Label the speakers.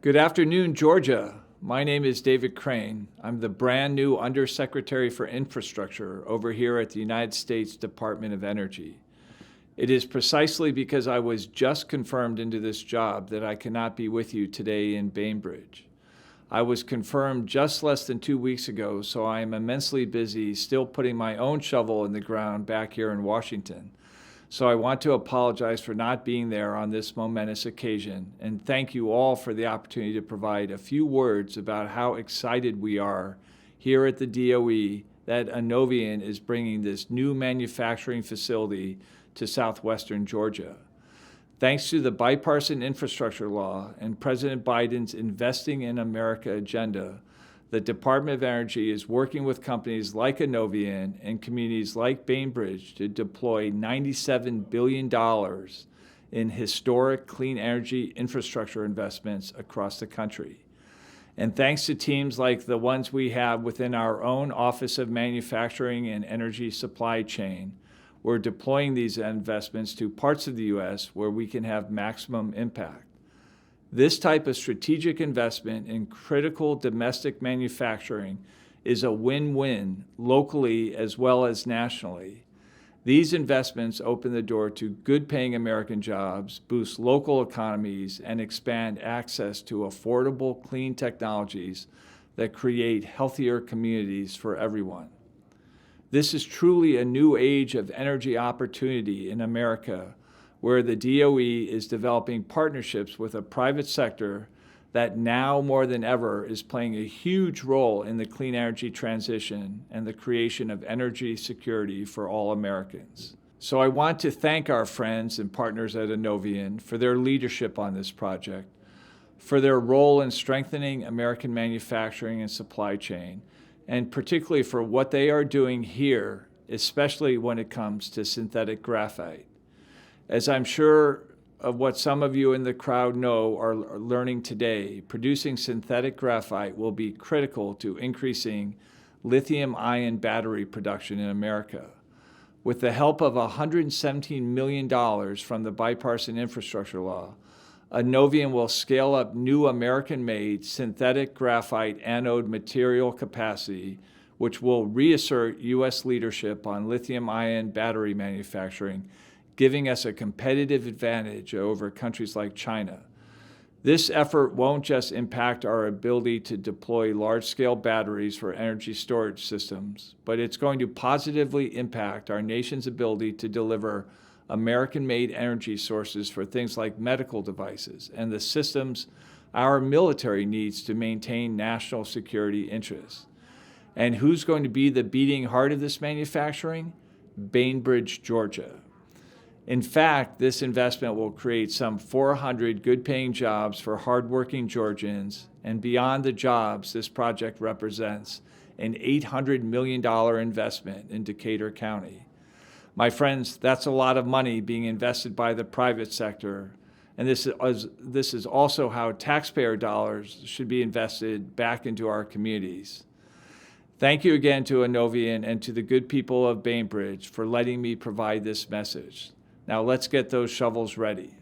Speaker 1: Good afternoon, Georgia. My name is David Crane. I'm the brand new Undersecretary for Infrastructure over here at the United States Department of Energy. It is precisely because I was just confirmed into this job that I cannot be with you today in Bainbridge. I was confirmed just less than 2 weeks ago, so I am immensely busy still putting my own shovel in the ground back here in Washington. So I want to apologize for not being there on this momentous occasion and thank you all for the opportunity to provide a few words about how excited we are here at the DOE that Anovion is bringing this new manufacturing facility to southwestern Georgia. Thanks to the bipartisan infrastructure law and President Biden's Investing in America agenda, the Department of Energy is working with companies like Anovion and communities like Bainbridge to deploy $97 billion in historic clean energy infrastructure investments across the country. And thanks to teams like the ones we have within our own Office of Manufacturing and Energy Supply Chain, we're deploying these investments to parts of the U.S. where we can have maximum impact. This type of strategic investment in critical domestic manufacturing is a win-win locally as well as nationally. These investments open the door to good-paying American jobs, boost local economies, and expand access to affordable, clean technologies that create healthier communities for everyone. This is truly a new age of energy opportunity in America, where the DOE is developing partnerships with a private sector that now more than ever is playing a huge role in the clean energy transition and the creation of energy security for all Americans. So I want to thank our friends and partners at Anovion for their leadership on this project, for their role in strengthening American manufacturing and supply chain, and particularly for what they are doing here, especially when it comes to synthetic graphite. As I'm sure of what some of you in the crowd know or are learning today, producing synthetic graphite will be critical to increasing lithium-ion battery production in America. With the help of $117 million from the bipartisan infrastructure law, Anovion will scale up new American-made synthetic graphite anode material capacity, which will reassert U.S. leadership on lithium-ion battery manufacturing, giving us a competitive advantage over countries like China. This effort won't just impact our ability to deploy large-scale batteries for energy storage systems, but it's going to positively impact our nation's ability to deliver American-made energy sources for things like medical devices and the systems our military needs to maintain national security interests. And who's going to be the beating heart of this manufacturing? Bainbridge, Georgia. In fact, this investment will create some 400 good-paying jobs for hardworking Georgians, and beyond the jobs, this project represents an $800 million investment in Decatur County. My friends, that's a lot of money being invested by the private sector, and this is also how taxpayer dollars should be invested back into our communities. Thank you again to Anovion and to the good people of Bainbridge for letting me provide this message. Now let's get those shovels ready.